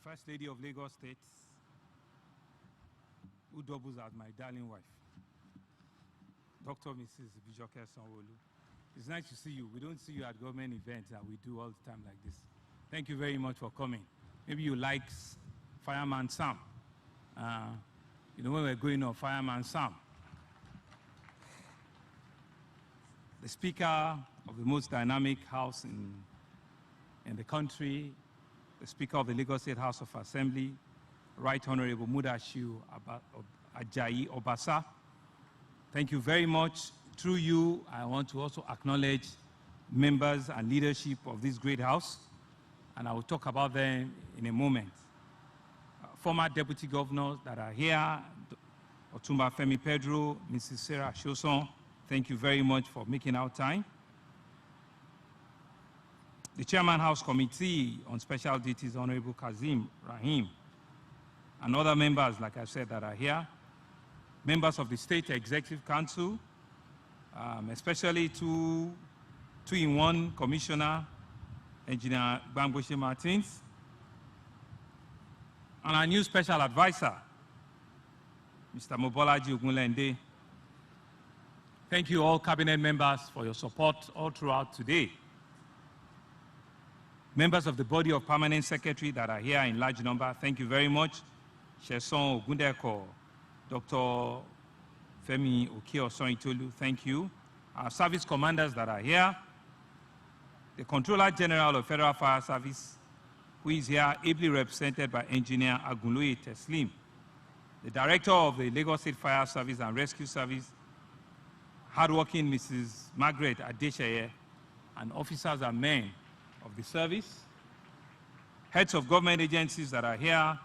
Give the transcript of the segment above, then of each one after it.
First Lady of Lagos State, who doubles as my darling wife, Dr. Mrs. Ibijoke Sanwo-Olu. It's nice to see you. We don't see you at government events that we do all the time like this. Thank you very much for coming. Maybe you like Fireman Sam. You know, when we're going on Fireman Sam, the Speaker of the most dynamic house in the country, the Speaker of the Lagos State House of Assembly, Right Honorable Mudashiru Ajayi Obasa. Thank you very much. Through you, I want to also acknowledge members and leadership of this great house, and I will talk about them in a moment. Former deputy governors that are here, Otumba Femi Pedro, Mrs. Sarah Shoson, thank you very much for making out time. The Chairman House Committee on Special Duties, Honorable Kazim Rahim, and other members, like I said, that are here. Members of the State Executive Council, especially two-in-one Commissioner, Engineer Bamboshe Martins, and our new Special Advisor, Mr. Mobolaji Ogunlende. Thank you all Cabinet members for your support all throughout today. Members of the body of permanent secretary that are here in large number, thank you very much. Sheson Ogundeko, Dr. Femi Okeoson-Itolu, thank you. Our service commanders that are here, the Controller General of Federal Fire Service, who is here ably represented by Engineer Agunloye Teslim, the Director of the Lagos State Fire Service and Rescue Service, hardworking Mrs. Margaret Adesheye, and officers and men of the service, heads of government agencies that are here,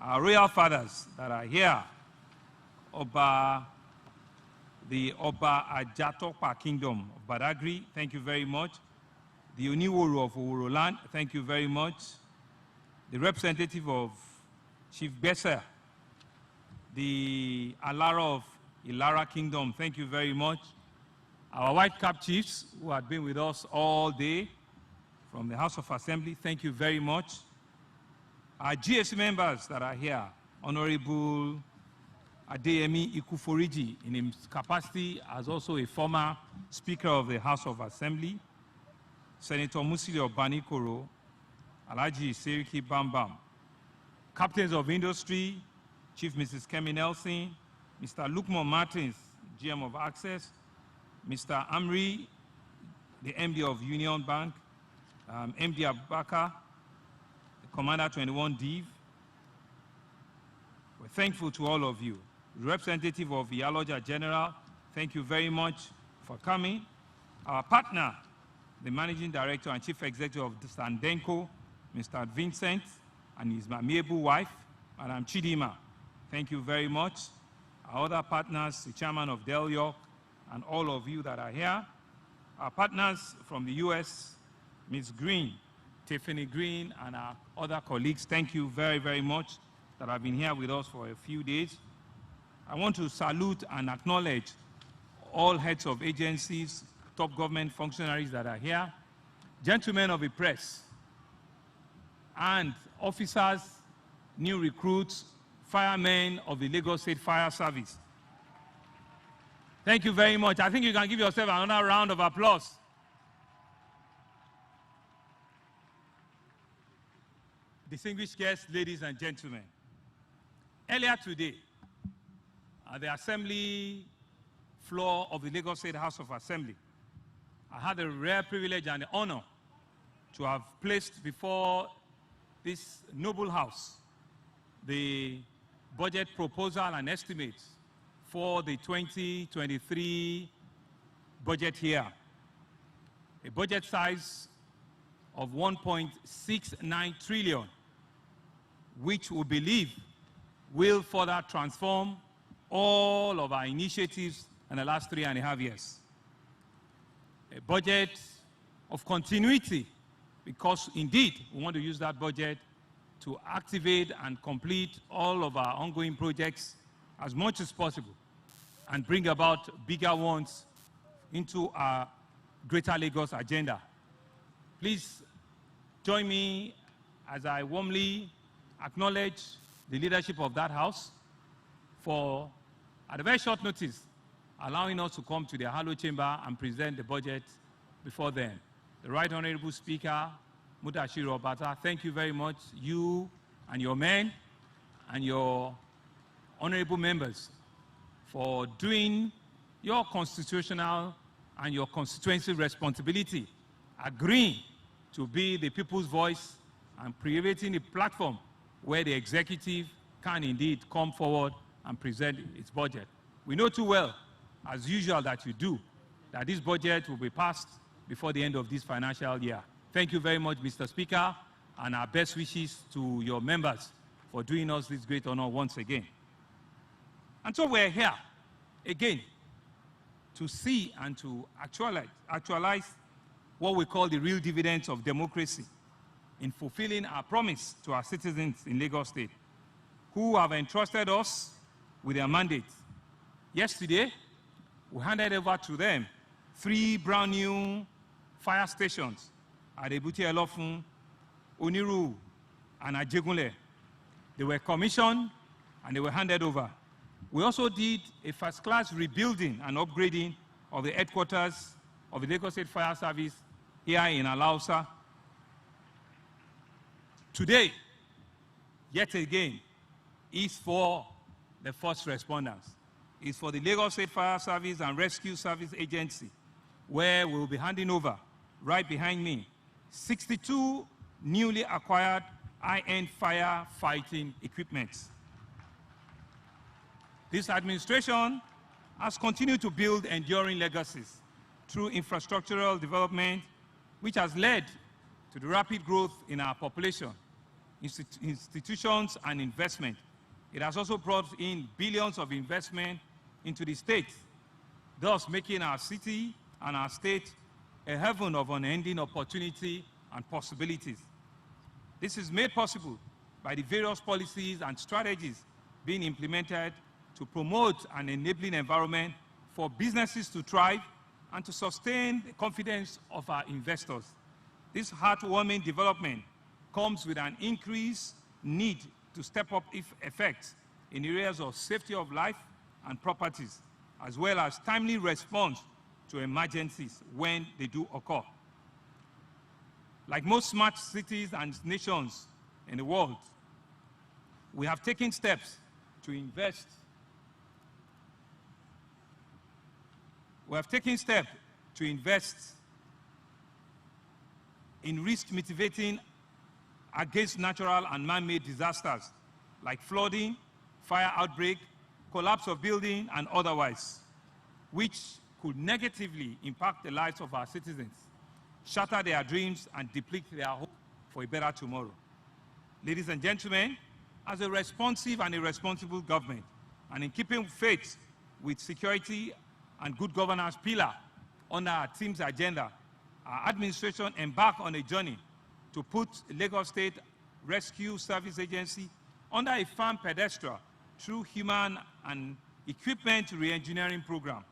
our royal fathers that are here, the Oba Ajatopa Kingdom of Badagry, thank you very much. The Oniworu of Oworoland, thank you very much. The representative of Chief Besser, the Alara of Ilara Kingdom, thank you very much. Our white cap chiefs who have been with us all day from the House of Assembly, thank you very much. Our GS members that are here, Honorable Adeyemi Ikuforiji, in his capacity as also a former Speaker of the House of Assembly, Senator Musili Obanikoro, Alhaji Seriki Bambam, Captains of Industry, Chief Mrs. Kemi Nelson, Mr. Lukman Martins, GM of Access, Mr. Amri, the MD of Union Bank, MD Abubakar, the Commander 21 Div. We're thankful to all of you. Representative of the Alausa General, thank you very much for coming. Our partner, the Managing Director and Chief Executive of SANDECO, Mr. Vincent, and his amiable wife, Madam Chidima, thank you very much. Our other partners, the Chairman of Del York, and all of you that are here. Our partners from the US, Ms. Green, Tiffany Green, and our other colleagues, thank you very, very much that have been here with us for a few days. I want to salute and acknowledge all heads of agencies, top government functionaries that are here, gentlemen of the press, and officers, new recruits, firemen of the Lagos State Fire Service. Thank you very much. I think you can give yourself another round of applause. Distinguished guests, ladies and gentlemen, earlier today, at the assembly floor of the Lagos State House of Assembly, I had the rare privilege and the honor to have placed before this noble house the budget proposal and estimates for the 2023 budget year. A budget size of 1.69 trillion, which we believe will further transform all of our initiatives in the last 3.5 years. A budget of continuity, because indeed we want to use that budget to activate and complete all of our ongoing projects as much as possible and bring about bigger ones into our Greater Lagos agenda. Please join me as I warmly acknowledge the leadership of that House for, at a very short notice, allowing us to come to the Hallowed Chamber and present the budget before them. The Right Honorable Speaker, Mudashiru Obasa, thank you very much, you and your men and your honorable members, for doing your constitutional and your constituency responsibility, agreeing to be the people's voice and creating a platform where the executive can indeed come forward and present its budget. We know too well, as usual that you do, that this budget will be passed before the end of this financial year. Thank you very much, Mr. Speaker, and our best wishes to your members for doing us this great honor once again. And so we're here again to see and to actualize what we call the real dividends of democracy in fulfilling our promise to our citizens in Lagos State, who have entrusted us with their mandate. Yesterday, we handed over to them 3 brand new fire stations at Ebute Elofun, Oniru, and Ajegunle. They were commissioned and they were handed over. We also did a first-class rebuilding and upgrading of the headquarters of the Lagos State Fire Service here in Alausa. Today, yet again, is for the first responders. It's for the Lagos State Fire Service and Rescue Service Agency, where we'll be handing over, right behind me, 62 newly acquired high-end firefighting equipment. This administration has continued to build enduring legacies through infrastructural development, which has led to the rapid growth in our population, institutions, and investment. It has also brought in billions of investment into the state, thus making our city and our state a heaven of unending opportunity and possibilities. This is made possible by the various policies and strategies being implemented to promote an enabling environment for businesses to thrive and to sustain the confidence of our investors. This heartwarming development comes with an increased need to step up effects in areas of safety of life and properties, as well as timely response to emergencies when they do occur. Like most smart cities and nations in the world, we have taken steps to invest. We have taken steps to invest in risk mitigating against natural and man-made disasters like flooding, fire outbreak, collapse of building, and otherwise, which could negatively impact the lives of our citizens, shatter their dreams, and deplete their hope for a better tomorrow. Ladies and gentlemen, as a responsive and a responsible government, and in keeping faith with security and good governance pillar on our team's agenda, our administration embarked on a journey to put Lagos State Rescue Service Agency under a firm pedestal through human and equipment re-engineering program.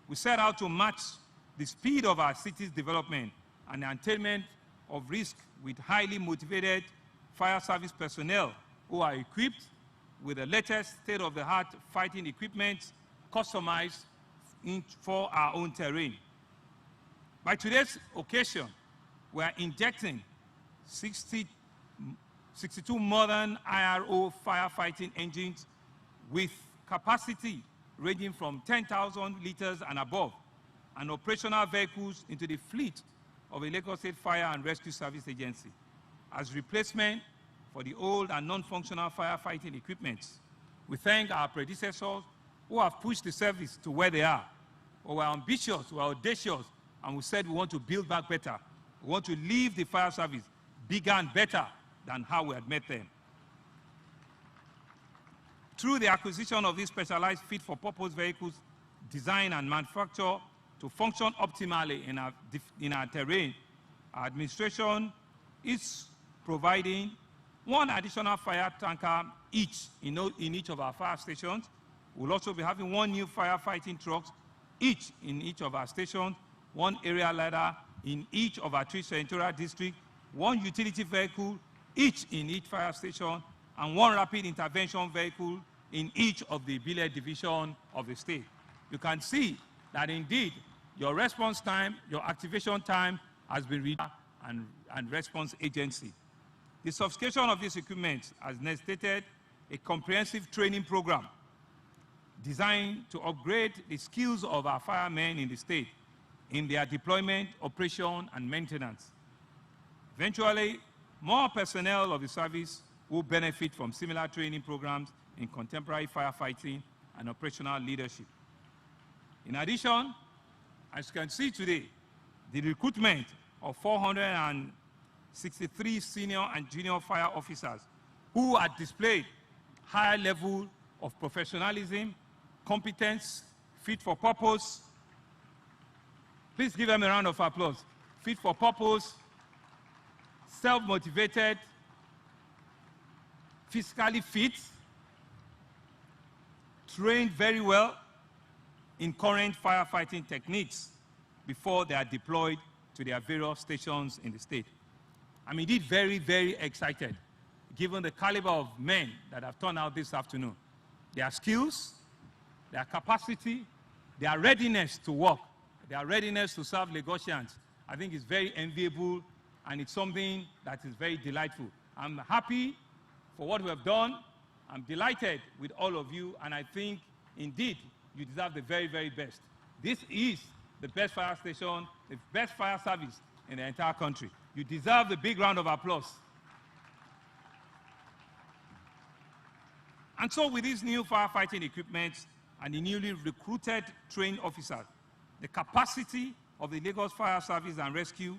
We set out to match the speed of our city's development and the attainment of risk with highly motivated fire service personnel who are equipped with the latest state-of-the-art fighting equipment customized for our own terrain. By today's occasion, we are injecting 62 modern IRO firefighting engines with capacity ranging from 10,000 liters and above, and operational vehicles into the fleet of the Lagos State Fire and Rescue Service Agency as replacement for the old and non-functional firefighting equipment. We thank our predecessors who have pushed the service to where they are. We were ambitious, we were audacious, and we said we want to build back better. We want to leave the fire service bigger and better than how we had met them. Through the acquisition of these specialized fit-for-purpose vehicles designed and manufactured to function optimally in our terrain, our administration is providing 1 additional fire tanker each in each of our fire stations. We'll also be having 1 new firefighting truck each in each of our stations, 1 area ladder in each of our 3 senatorial districts, 1 utility vehicle each in each fire station, and 1 rapid intervention vehicle in each of the billet division of the state. You can see that indeed your response time, your activation time has been reduced and response agency. The sophistication of this equipment has necessitated a comprehensive training program designed to upgrade the skills of our firemen in the state in their deployment, operation, and maintenance. Eventually, more personnel of the service will benefit from similar training programs in contemporary firefighting and operational leadership. In addition, as you can see today, the recruitment of 463 senior and junior fire officers who had displayed higher level of professionalism, competence, fit for purpose. Please give them a round of applause. Fit for purpose, self-motivated, physically fit, trained very well in current firefighting techniques before they are deployed to their various stations in the state. I'm indeed very, very excited, given the caliber of men that have turned out this afternoon. Their skills, their capacity, their readiness to work, their readiness to serve Lagosians, I think is very enviable, and it's something that is very delightful. I'm happy for what we have done. I'm delighted with all of you, and I think, indeed, you deserve the very, very best. This is the best fire station, the best fire service in the entire country. You deserve the big round of applause. And so with these new firefighting equipment and the newly recruited trained officers, the capacity of the Lagos Fire Service and Rescue,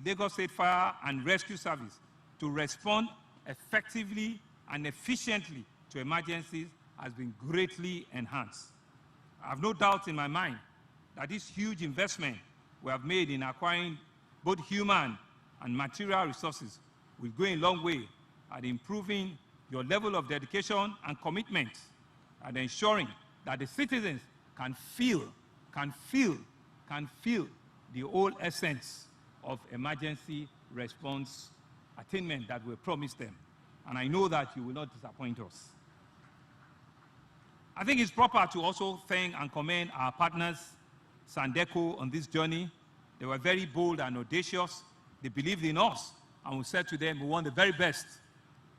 Lagos State Fire and Rescue Service to respond effectively and efficiently to emergencies has been greatly enhanced. I have no doubt in my mind that this huge investment we have made in acquiring both human and material resources will go a long way at improving your level of dedication and commitment and ensuring that the citizens can feel the whole essence of emergency response attainment that we promised them. And I know that you will not disappoint us. I think it's proper to also thank and commend our partners, SANDECO, on this journey. They were very bold and audacious. They believed in us, and we said to them, we want the very best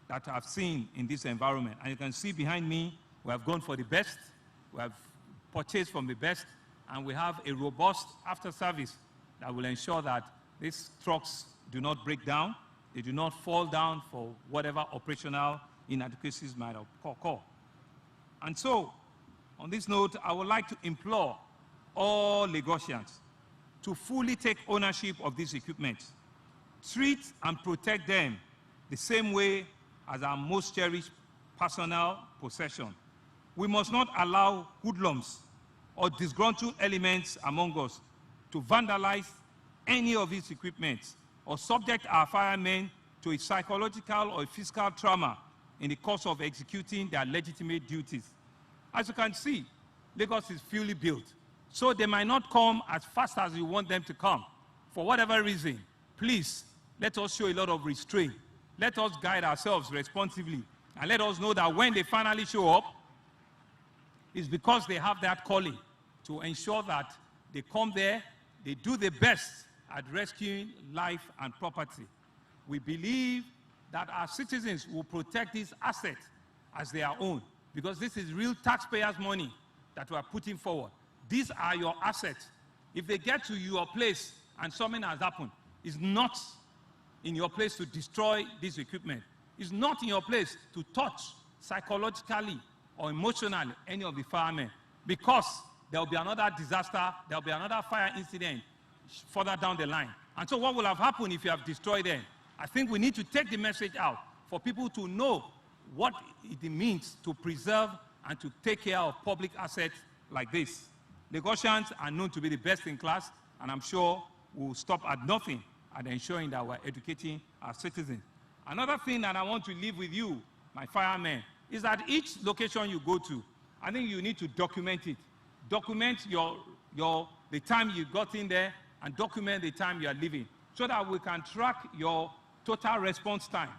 that I've seen in this environment. And you can see behind me, we have gone for the best, we have purchased from the best, and we have a robust after-service that will ensure that these trucks do not break down, they do not fall down for whatever operational inadequacies might occur. And so, on this note, I would like to implore all Lagosians to fully take ownership of this equipment, treat and protect them the same way as our most cherished personal possession. We must not allow hoodlums or disgruntled elements among us to vandalize any of these equipment or subject our firemen to a psychological or a physical trauma in the course of executing their legitimate duties. As you can see, Lagos is fully built, so they might not come as fast as you want them to come. For whatever reason, please, let us show a lot of restraint. Let us guide ourselves responsibly, and let us know that when they finally show up, it's because they have that calling to ensure that they come there, they do the best at rescuing life and property. We believe that our citizens will protect this asset as their own, because this is real taxpayers' money that we are putting forward. These are your assets. If they get to your place and something has happened, it's not in your place to destroy this equipment. It's not in your place to touch psychologically or emotionally any of the firemen, because there will be another disaster, there will be another fire incident further down the line. And so what will have happened if you have destroyed them? I think we need to take the message out for people to know what it means to preserve and to take care of public assets like this. Lagosians are known to be the best in class, and I'm sure we'll stop at nothing at ensuring that we're educating our citizens. Another thing that I want to leave with you, my firemen, is that each location you go to, I think you need to document it. Document the time you got in there, and document the time you are leaving, so that we can track your total response time.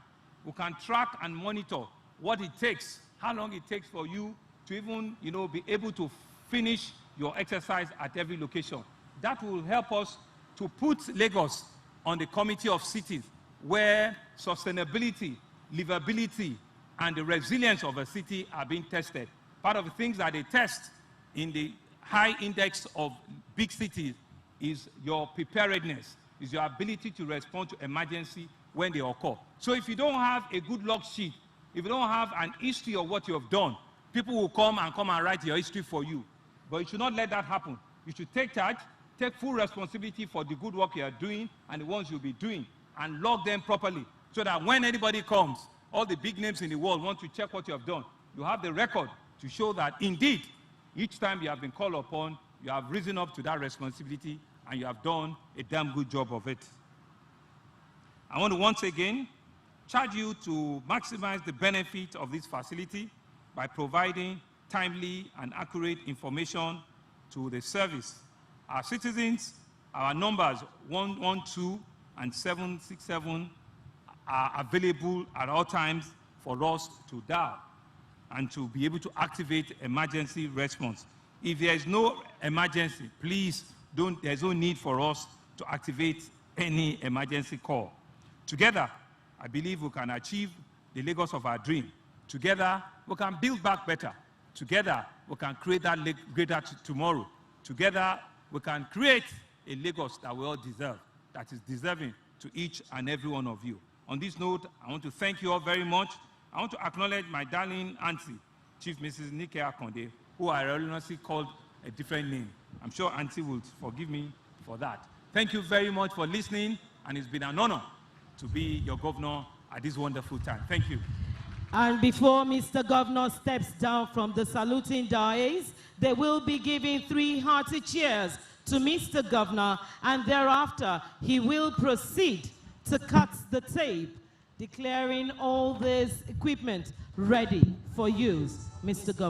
We can track and monitor what it takes, how long it takes for you to even, be able to finish your exercise at every location. That will help us to put Lagos on the committee of cities where sustainability, livability, and the resilience of a city are being tested. Part of the things that they test in the high index of big cities is your preparedness, is your ability to respond to emergency when they occur. So if you don't have a good log sheet, if you don't have an history of what you have done, people will come and write your history for you. But you should not let that happen. You should take charge, take full responsibility for the good work you are doing and the ones you'll be doing, and log them properly so that when anybody comes, all the big names in the world want to check what you have done, you have the record to show that indeed, each time you have been called upon, you have risen up to that responsibility and you have done a damn good job of it. I want to once again charge you to maximize the benefit of this facility by providing timely and accurate information to the service. Our citizens, our numbers 112 and 767 are available at all times for us to dial and to be able to activate emergency response. If there is no emergency, please there's no need for us to activate any emergency call. Together, I believe we can achieve the Lagos of our dream. Together, we can build back better. Together, we can create that greater tomorrow. Together, we can create a Lagos that we all deserve, that is deserving to each and every one of you. On this note, I want to thank you all very much. I want to acknowledge my darling auntie, Chief Mrs. Nike Akonde, who I erroneously called a different name. I'm sure auntie will forgive me for that. Thank you very much for listening, and it's been an honor to be your governor at this wonderful time. Thank you. And before Mr. Governor steps down from the saluting dais, they will be giving 3 hearty cheers to Mr. Governor, and thereafter he will proceed to cut the tape, declaring all this equipment ready for use. Mr. Governor.